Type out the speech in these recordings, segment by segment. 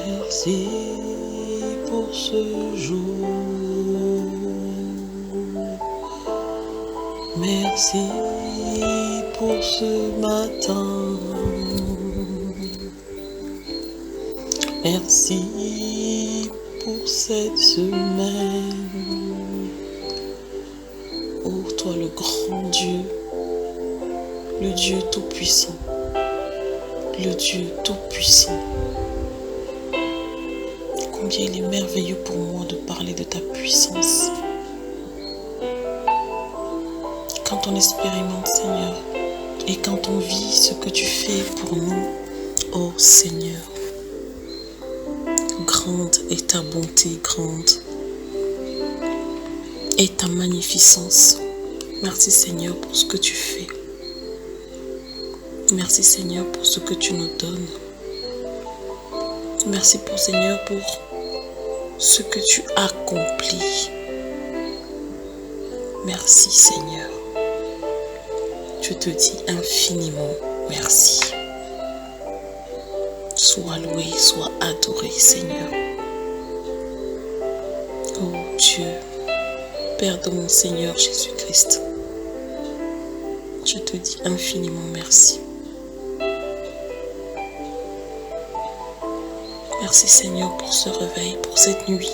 Merci pour ce jour. Merci pour ce matin. Merci pour cette semaine. Oh, toi le grand Dieu, le Dieu tout-puissant, le Dieu tout-puissant. Combien il est merveilleux pour moi de parler de ta puissance. Quand on expérimente, Seigneur, et quand on vit ce que tu fais pour nous, oh Seigneur, grande est ta bonté, grande est ta magnificence. Merci Seigneur pour ce que tu fais. Merci Seigneur pour ce que tu nous donnes. Merci pour Seigneur pour ce que tu accomplis. Merci Seigneur. Je te dis infiniment merci. Sois loué, sois adoré Seigneur. Oh Dieu, Père de mon Seigneur Jésus-Christ, je te dis infiniment merci. Merci Seigneur pour ce réveil, pour cette nuit.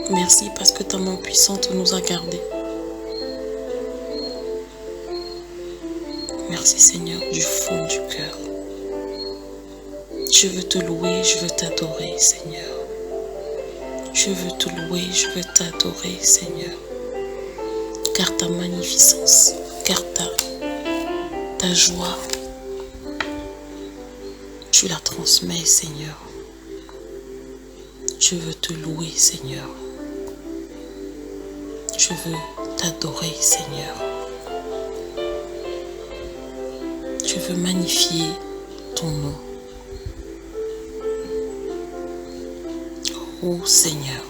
Merci parce que ta main puissante nous a gardés. Merci Seigneur du fond du cœur. Je veux te louer, je veux t'adorer Seigneur. Je veux te louer, je veux t'adorer Seigneur. Car ta magnificence, car ta joie, tu la transmets Seigneur. Je veux te louer Seigneur. Je veux t'adorer Seigneur. Je veux magnifier ton nom. Oh Seigneur,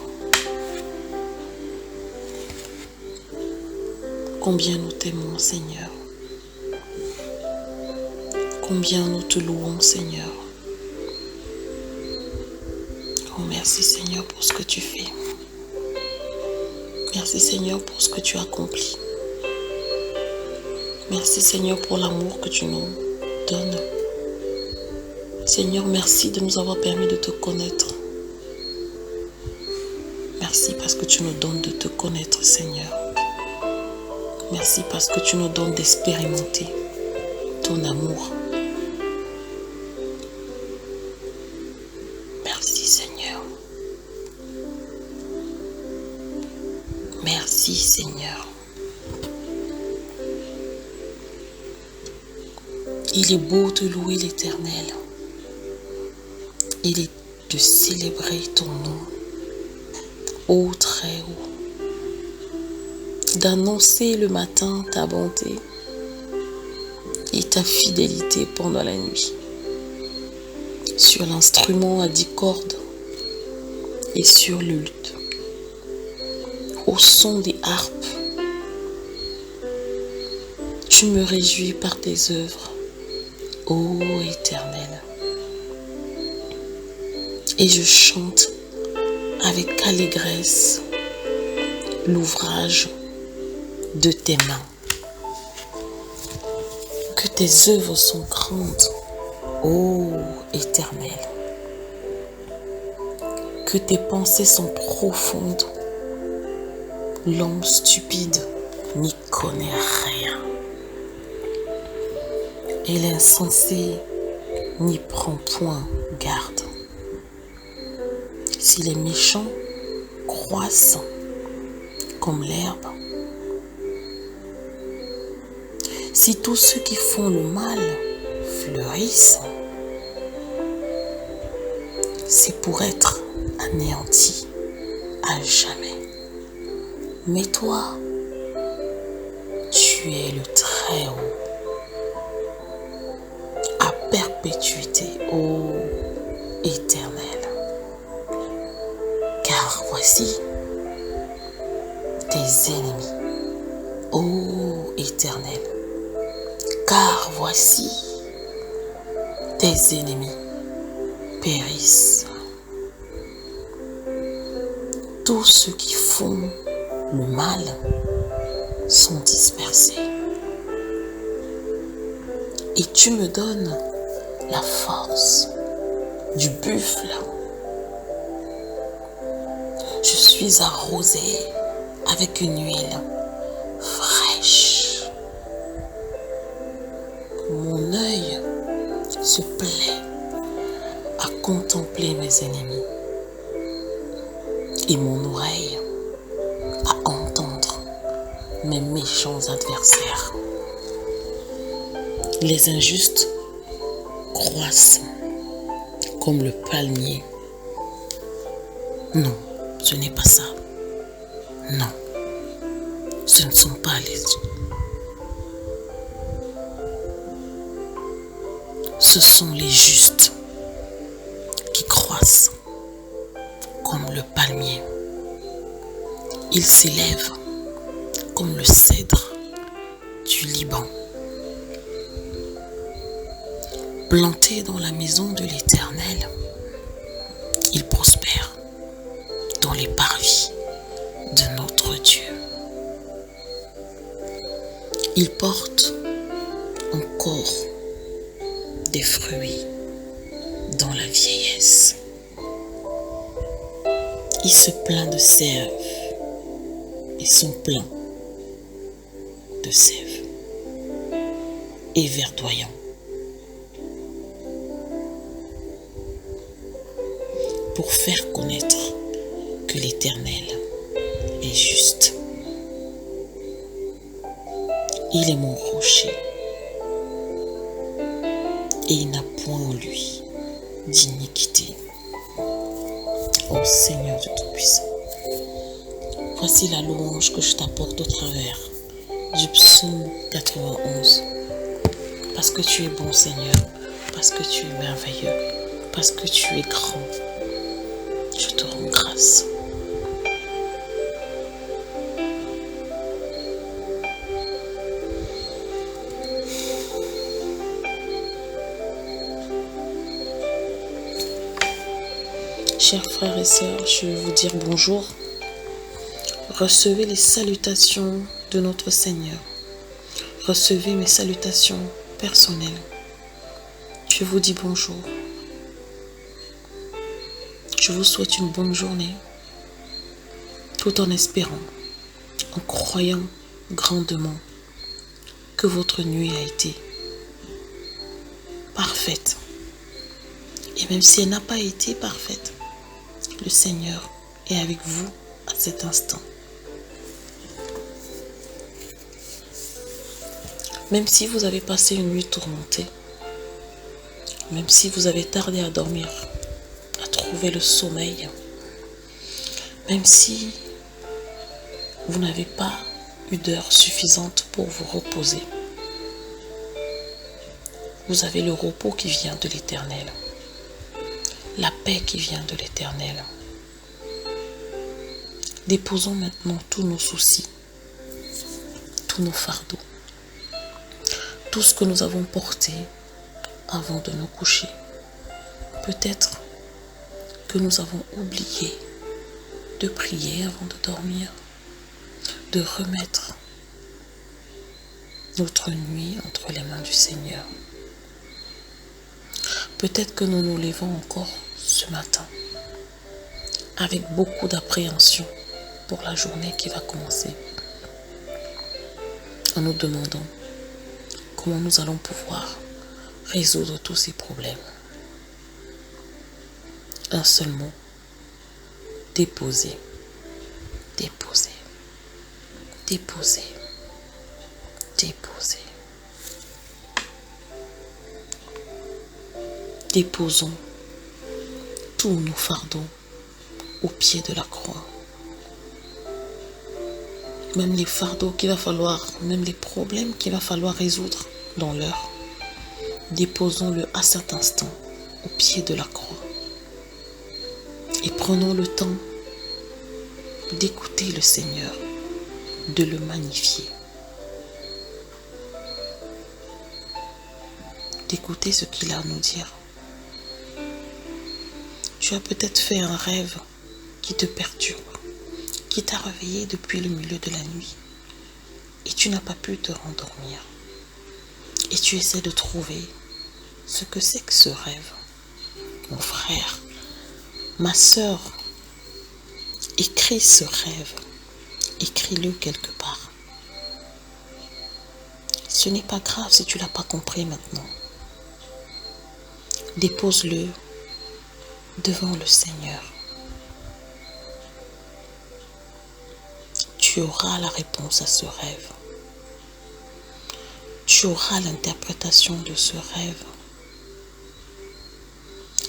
combien nous t'aimons Seigneur. Combien nous te louons Seigneur. Oh merci Seigneur pour ce que tu fais. Merci Seigneur pour ce que tu accomplis. Merci Seigneur pour l'amour que tu nous donnes. Seigneur, merci de nous avoir permis de te connaître. Merci parce que tu nous donnes de te connaître Seigneur. Merci parce que tu nous donnes d'expérimenter ton amour. Merci Seigneur. Merci Seigneur. Il est beau de louer l'Éternel. Il est de célébrer ton nom, ô très haut. D'annoncer le matin ta bonté et ta fidélité pendant la nuit. Sur l'instrument à 10 cordes et sur le luth. Au son des harpes, tu me réjouis par tes œuvres, ô Éternel. Et je chante avec allégresse l'ouvrage de tes mains. Que tes œuvres sont grandes, ô Éternel. Que tes pensées sont profondes. L'homme stupide n'y connaît rien. Et l'insensé n'y prend point garde. Si les méchants croissent comme l'herbe, si tous ceux qui font le mal fleurissent, c'est pour être anéantis à jamais. Mais toi, tu es le très haut, à perpétuité, ô Éternel. Car car voici tes ennemis, ô Éternel, car voici tes ennemis périssent. Tous ceux qui font le mal sont dispersés. Et tu me donnes la force du buffle. Je suis arrosé avec une huile fraîche. Mon œil se plaît à contempler mes ennemis et mon oreille à entendre mes méchants adversaires. Les injustes croissent comme le palmier. Non, ce n'est pas ça. Non, ce ne sont pas les yeux. Ce sont les justes qui croissent comme le palmier. Ils s'élèvent comme le cèdre du Liban. Plantés dans la maison de l'Éternel, ils prospèrent dans les parvis de notre Dieu. Ils portent encore des fruits dans la vieillesse. Ils se plaignent de sève et sont pleins de sève et verdoyants. Pour faire connaître que l'Éternel est juste. Il est mon rocher et il n'a point en lui d'iniquité. Ô Seigneur de Tout-Puissant, voici la louange que je t'apporte au travers du psaume 91. Parce que tu es bon, Seigneur, parce que tu es merveilleux, parce que tu es grand. Je te rends grâce. Chers frères et sœurs, je vais vous dire bonjour. Recevez les salutations de notre Seigneur. Recevez mes salutations personnelles. Je vous dis bonjour. Je vous souhaite une bonne journée, tout en espérant, en croyant grandement que votre nuit a été parfaite. Et même si elle n'a pas été parfaite, le Seigneur est avec vous à cet instant. Même si vous avez passé une nuit tourmentée, même si vous avez tardé à dormir, trouver le sommeil, même si vous n'avez pas eu d'heure suffisante pour vous reposer, vous avez le repos qui vient de l'Éternel, la paix qui vient de l'Éternel. Déposons maintenant tous nos soucis, tous nos fardeaux, tout ce que nous avons porté avant de nous coucher. Peut-être que nous avons oublié de prier avant de dormir, de remettre notre nuit entre les mains du Seigneur. Peut-être que nous nous levons encore ce matin avec beaucoup d'appréhension pour la journée qui va commencer, en nous demandant comment nous allons pouvoir résoudre tous ces problèmes. Un seul mot, déposer, déposer, déposer, déposer. Déposons tous nos fardeaux au pied de la croix. Même les fardeaux qu'il va falloir, même les problèmes qu'il va falloir résoudre dans l'heure, déposons-le à cet instant au pied de la croix. Et prenons le temps d'écouter le Seigneur, de le magnifier, d'écouter ce qu'il a à nous dire. Tu as peut-être fait un rêve qui te perturbe, qui t'a réveillé depuis le milieu de la nuit et tu n'as pas pu te rendormir. Et tu essaies de trouver ce que c'est que ce rêve. Mon frère, ma sœur, écris ce rêve, écris-le quelque part. Ce n'est pas grave si tu ne l'as pas compris maintenant. Dépose-le devant le Seigneur. Tu auras la réponse à ce rêve. Tu auras l'interprétation de ce rêve.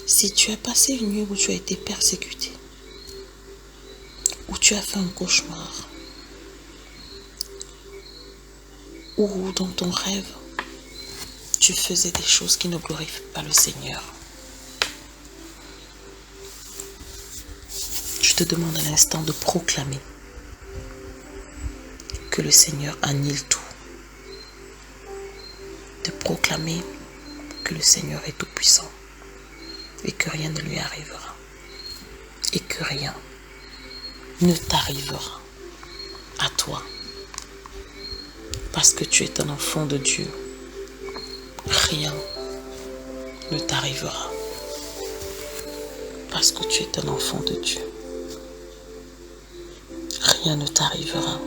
Si tu as passé une nuit où tu as été persécuté, où tu as fait un cauchemar, ou dans ton rêve, tu faisais des choses qui ne glorifient pas le Seigneur, je te demande à l'instant de proclamer que le Seigneur annule tout. De proclamer que le Seigneur est tout-puissant et que rien ne lui arrivera et que rien ne t'arrivera à toi parce que tu es un enfant de Dieu. Rien ne t'arrivera parce que tu es un enfant de Dieu. Rien ne t'arrivera.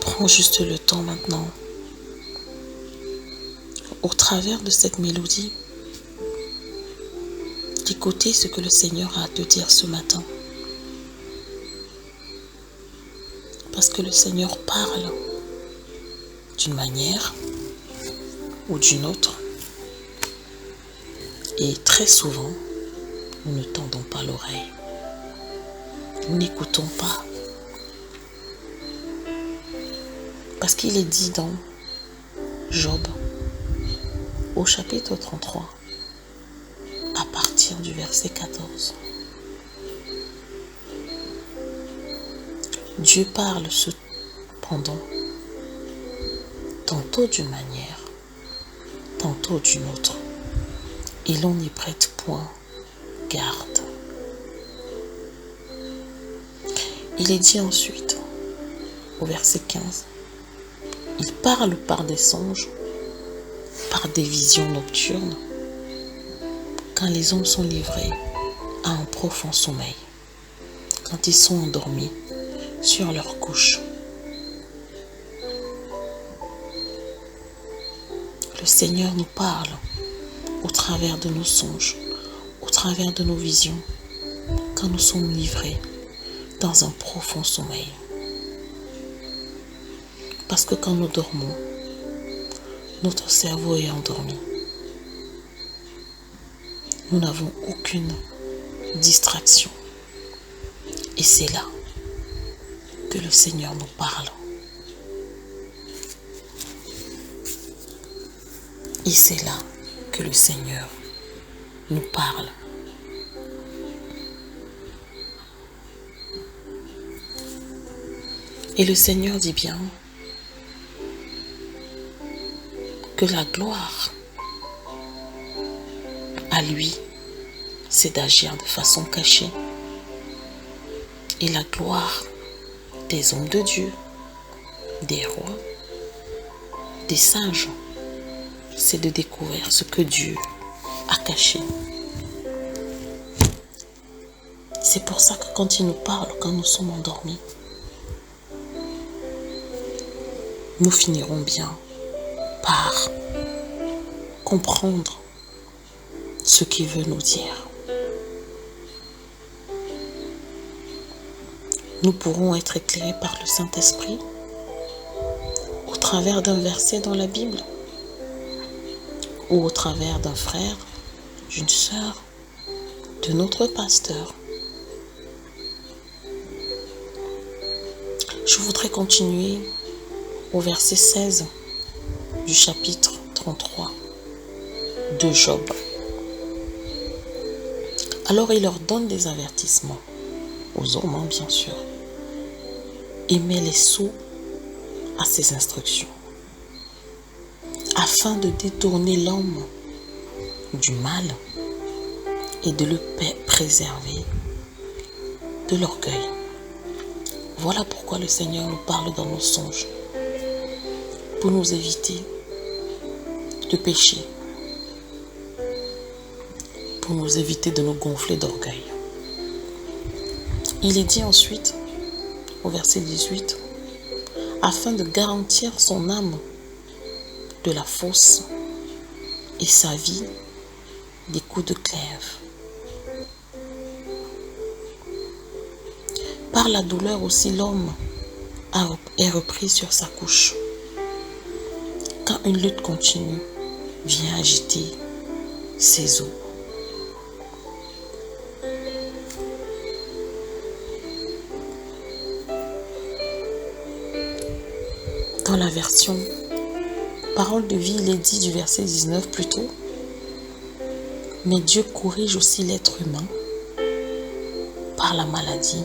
Prends juste le temps maintenant, au travers de cette mélodie, d'écouter ce que le Seigneur a à te dire ce matin. Parce que le Seigneur parle d'une manière ou d'une autre. Et très souvent, nous ne tendons pas l'oreille. Nous n'écoutons pas. Parce qu'il est dit dans Job, au chapitre 33, à partir du verset 14. Dieu parle cependant, tantôt d'une manière, tantôt d'une autre, et l'on n'y prête point garde. Il est dit ensuite, au verset 15, il parle par des songes, par des visions nocturnes, quand les hommes sont livrés à un profond sommeil, quand ils sont endormis sur leur couche. Le Seigneur nous parle au travers de nos songes, au travers de nos visions, quand nous sommes livrés dans un profond sommeil. Parce que quand nous dormons, notre cerveau est endormi. Nous n'avons aucune distraction. Et c'est là que le Seigneur nous parle. Et c'est là que le Seigneur nous parle. Et le Seigneur dit bien que la gloire à lui, c'est d'agir de façon cachée. Et la gloire des hommes de Dieu, des rois, des sages, c'est de découvrir ce que Dieu a caché. C'est pour ça que quand il nous parle, quand nous sommes endormis, nous finirons bien par comprendre ce qu'il veut nous dire. Nous pourrons être éclairés par le Saint-Esprit au travers d'un verset dans la Bible ou au travers d'un frère, d'une sœur, de notre pasteur. Je voudrais continuer au verset 16 du chapitre 33 de Job. Alors il leur donne des avertissements, aux hommes hein, bien sûr, et met les sceaux à ses instructions, afin de détourner l'homme du mal et de le préserver de l'orgueil. Voilà pourquoi le Seigneur nous parle dans nos songes, pour nous éviter de pécher, pour nous éviter de nous gonfler d'orgueil. Il est dit ensuite, au verset 18, afin de garantir son âme de la fosse et sa vie des coups de glaive. Par la douleur aussi, l'homme est repris sur sa couche. Quand une lutte continue vient agiter ses os. Dans la version Parole de vie, il est dit du verset 19 plutôt, mais Dieu corrige aussi l'être humain par la maladie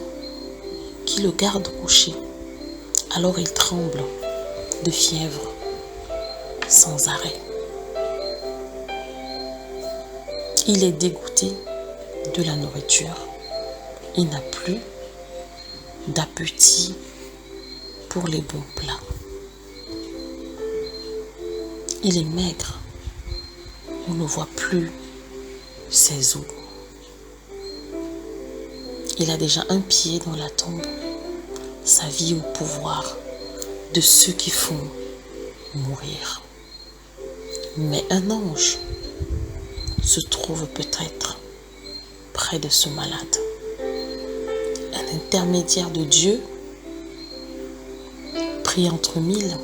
qui le garde couché. Alors il tremble de fièvre sans arrêt. Il est dégoûté de la nourriture. Il n'a plus d'appétit pour les bons plats. Il est maigre. On ne voit plus ses os. Il a déjà un pied dans la tombe. Sa vie au pouvoir de ceux qui font mourir. Mais un ange se trouve peut-être près de ce malade. Un intermédiaire de Dieu pris entre mille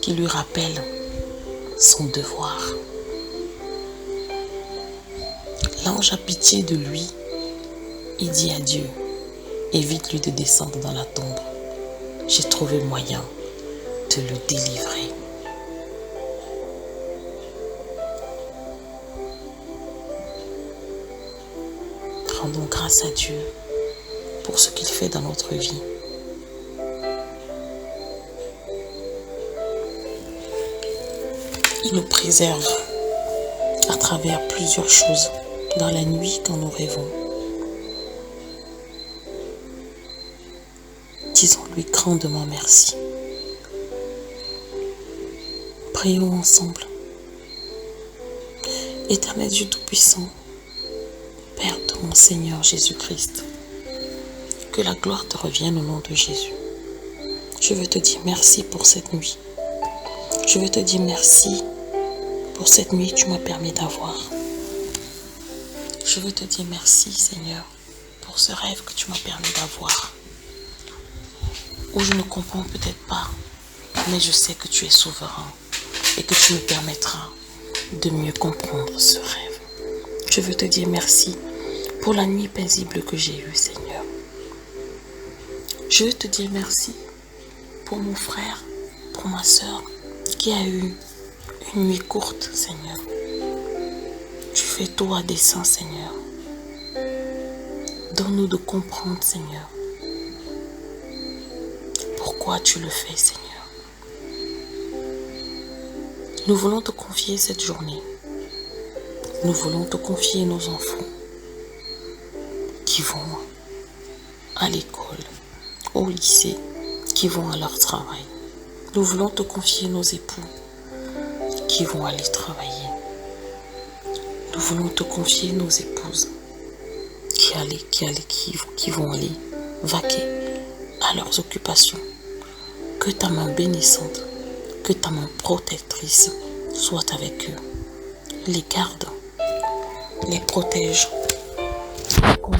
qui lui rappelle son devoir. L'ange a pitié de lui et dit à Dieu, évite-lui de descendre dans la tombe. J'ai trouvé moyen de le délivrer. Rendons grâce à Dieu pour ce qu'il fait dans notre vie. Il nous préserve à travers plusieurs choses dans la nuit quand nous rêvons. Disons-lui grandement merci. Prions ensemble. Éternel Dieu Tout-Puissant, Père de mon Seigneur Jésus-Christ, que la gloire te revienne au nom de Jésus. Je veux te dire merci pour cette nuit. Je veux te dire merci pour cette nuit que tu m'as permis d'avoir. Je veux te dire merci, Seigneur, pour ce rêve que tu m'as permis d'avoir. Où je ne comprends peut-être pas, mais je sais que tu es souverain et que tu me permettras de mieux comprendre ce rêve. Je veux te dire merci pour la nuit paisible que j'ai eue, Seigneur. Je veux te dire merci pour mon frère, pour ma soeur, qui a eu une nuit courte, Seigneur. Tu fais tout à dessein, Seigneur. Donne-nous de comprendre, Seigneur, pourquoi tu le fais, Seigneur. Nous voulons te confier cette journée. Nous voulons te confier nos enfants qui vont à l'école, au lycée, qui vont à leur travail. Nous voulons te confier nos époux qui vont aller travailler. Nous voulons te confier nos épouses qui vont aller vaquer à leurs occupations. Que ta main bénissante, que ta main protectrice soit avec eux. Les garde, les protège, les comble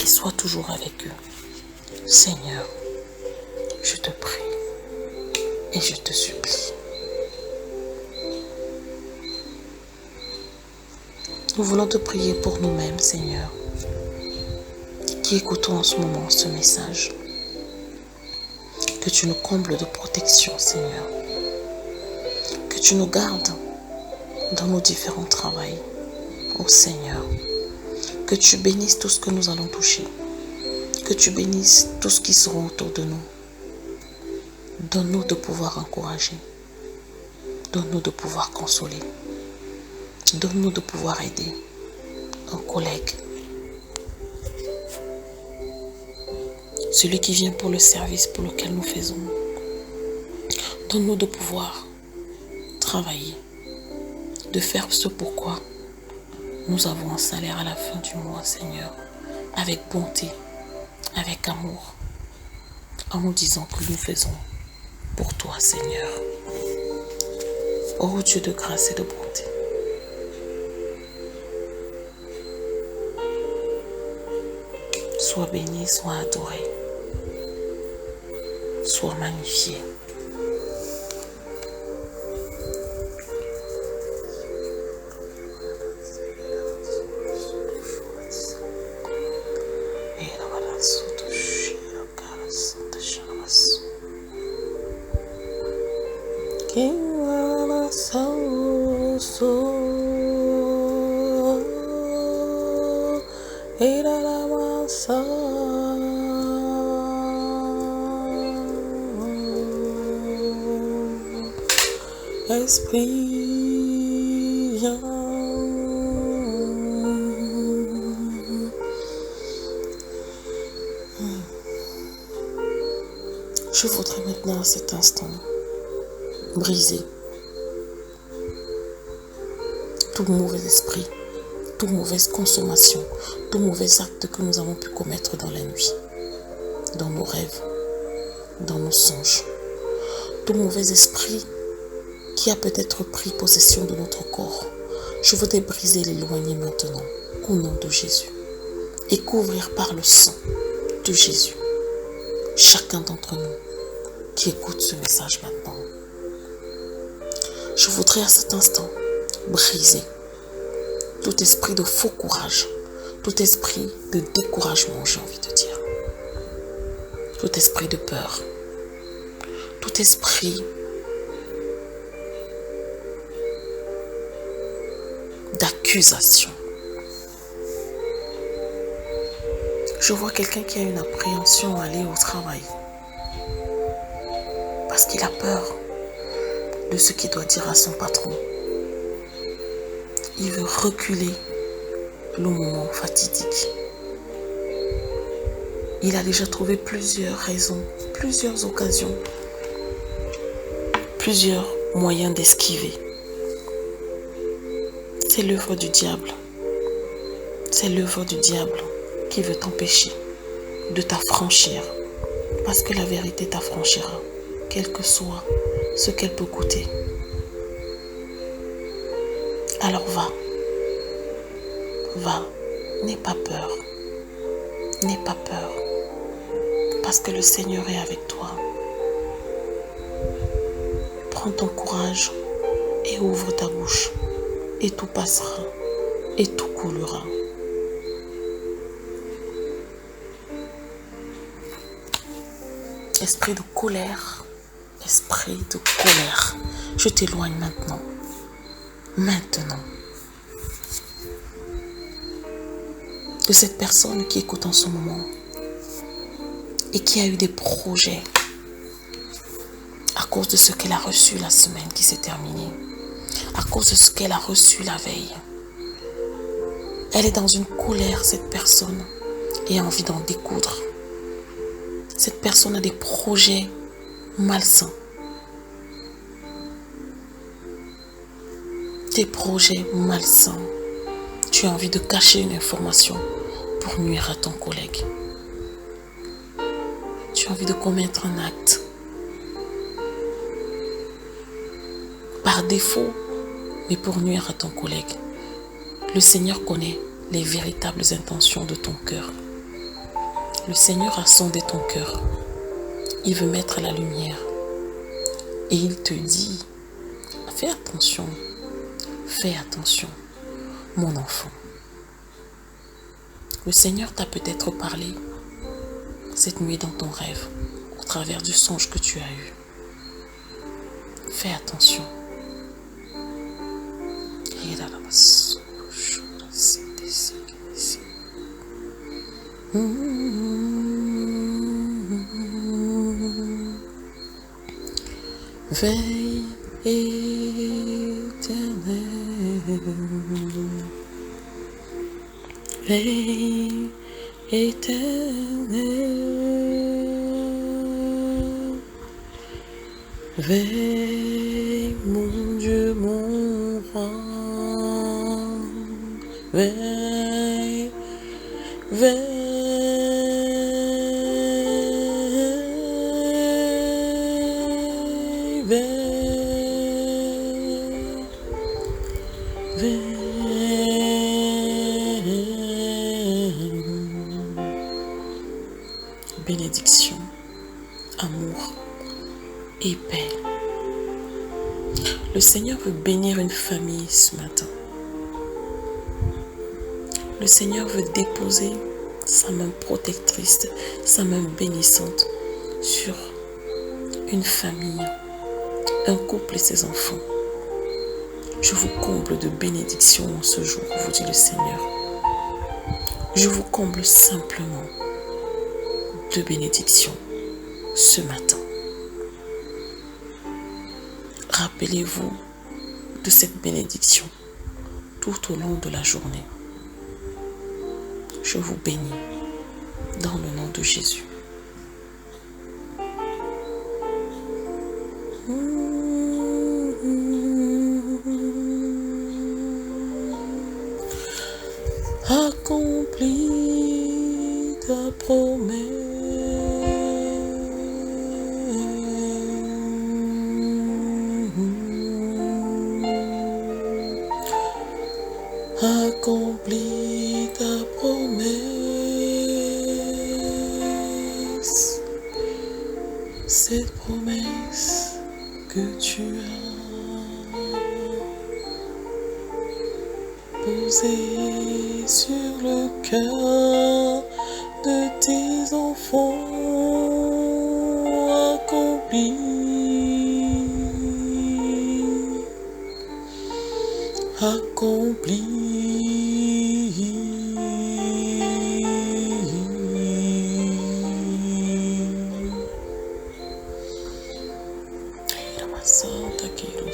et sois toujours avec eux. Seigneur, je te prie et je te supplie. Nous voulons te prier pour nous-mêmes, Seigneur, qui écoutons en ce moment ce message. Que tu nous combles de protection, Seigneur. Que tu nous gardes dans nos différents travails. Ô Seigneur, Que tu bénisses tout ce que nous allons toucher. Que tu bénisses tout ce qui sera autour de nous. Donne-nous de pouvoir encourager. Donne-nous de pouvoir consoler. Donne-nous de pouvoir aider un collègue. Celui qui vient pour le service pour lequel nous faisons. Donne-nous de pouvoir travailler. De faire ce pourquoi nous avons un salaire à la fin du mois, Seigneur. Avec bonté, avec amour. En nous disant que nous faisons pour toi, Seigneur. Ô Dieu de grâce et de bonté. Sois béni, sois adoré. Sois magnifié. Esprit, viens. Je voudrais maintenant à cet instant briser tout mauvais esprit, toute mauvaise consommation, tout mauvais acte que nous avons pu commettre dans la nuit, dans nos rêves, dans nos songes, tout mauvais esprit qui a peut-être pris possession de notre corps. Je voudrais briser, l'éloigner maintenant, au nom de Jésus, et couvrir par le sang de Jésus chacun d'entre nous qui écoute ce message maintenant. Je voudrais à cet instant briser tout esprit de faux courage, tout esprit de découragement, j'ai envie de dire, tout esprit de peur, tout esprit d'accusation. Je vois quelqu'un qui a une appréhension à aller au travail parce qu'il a peur de ce qu'il doit dire à son patron. Il veut reculer le moment fatidique. Il a déjà trouvé plusieurs raisons, plusieurs occasions, plusieurs moyens d'esquiver. C'est l'œuvre du diable. C'est l'œuvre du diable qui veut t'empêcher de t'affranchir. Parce que la vérité t'affranchira, quel que soit ce qu'elle peut coûter. Alors va. Va. N'aie pas peur. N'aie pas peur. Parce que le Seigneur est avec toi. Prends ton courage et ouvre ta bouche. Et tout passera, et tout coulera. Esprit de colère, je t'éloigne maintenant. Maintenant. De cette personne qui écoute en ce moment et qui a eu des projets à cause de ce qu'elle a reçu la semaine qui s'est terminée. À cause de ce qu'elle a reçu la veille. Elle est dans une colère, cette personne, et a envie d'en découdre. Cette personne a des projets malsains. Des projets malsains. Tu as envie de cacher une information pour nuire à ton collègue. Tu as envie de commettre un acte. Par défaut, mais pour nuire à ton collègue. Le Seigneur connaît les véritables intentions de ton cœur. Le Seigneur a sondé ton cœur. Il veut mettre la lumière. Et il te dit, fais attention, mon enfant. Le Seigneur t'a peut-être parlé cette nuit dans ton rêve, au travers du songe que tu as eu. Fais attention. Veille éternelle, veille éternelle, veille mon Dieu, mon roi, veille, veille. Bénédiction, amour et paix. Le Seigneur veut bénir une famille ce matin. Le Seigneur veut déposer sa main protectrice, sa main bénissante sur une famille, un couple et ses enfants. Je vous comble de bénédictions en ce jour, vous dit le Seigneur. Je vous comble simplement de bénédictions ce matin. Rappelez-vous de cette bénédiction tout au long de la journée. Je vous bénis dans le nom de Jésus. Accomplis ta promesse. Accomplis ta promesse. Cette promesse que tu as posée sur le cœur de tes enfants, accomplis, accomplis. Santa que eu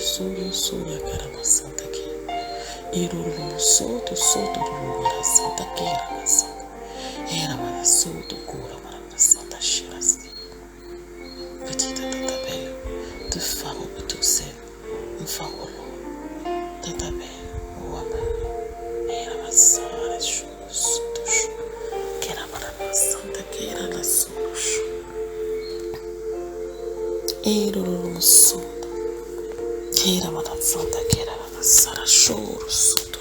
sou a cara santa que iruru soto do santa que era uma soto cura para santa chirasi petita tata belle de faro betuse un farolo tata belle ouama era uma santa soto que era para santa que era la soto iruru soto era uma santa que era la sara choro soto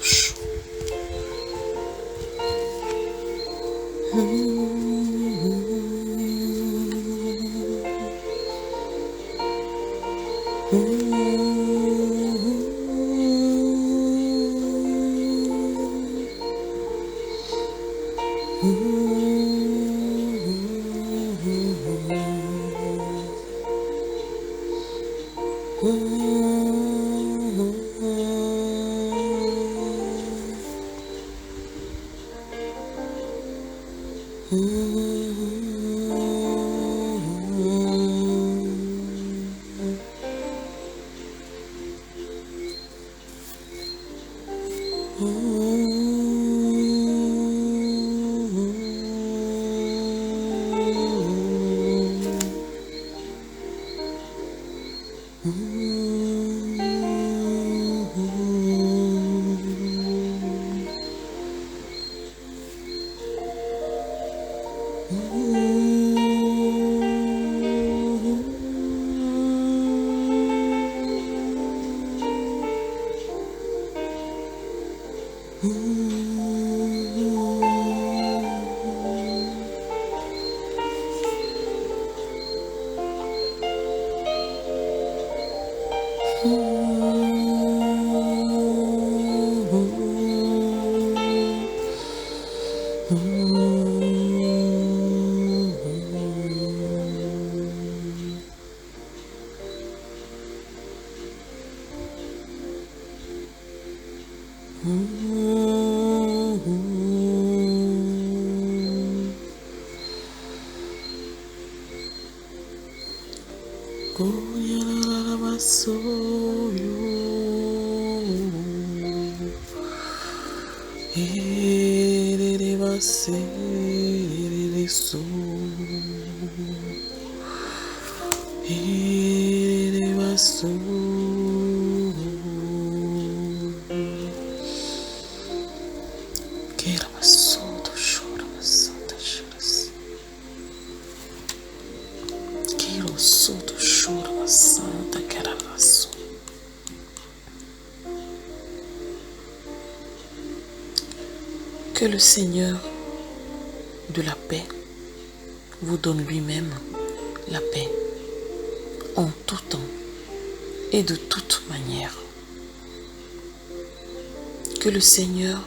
Que le Seigneur de la paix vous donne lui-même la paix en tout temps et de toute manière. Que le Seigneur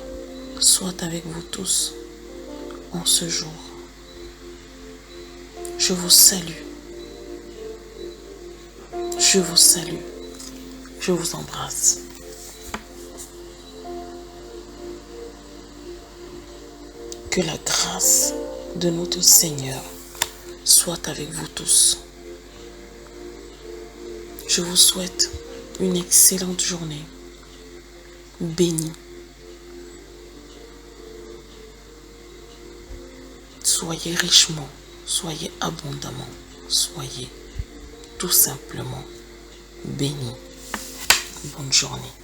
soit avec vous tous en ce jour. Je vous salue. Je vous salue. Je vous embrasse. Que la grâce de notre Seigneur soit avec vous tous. Je vous souhaite une excellente journée, bénie. Soyez richement, soyez abondamment, soyez tout simplement bénis. Bonne journée.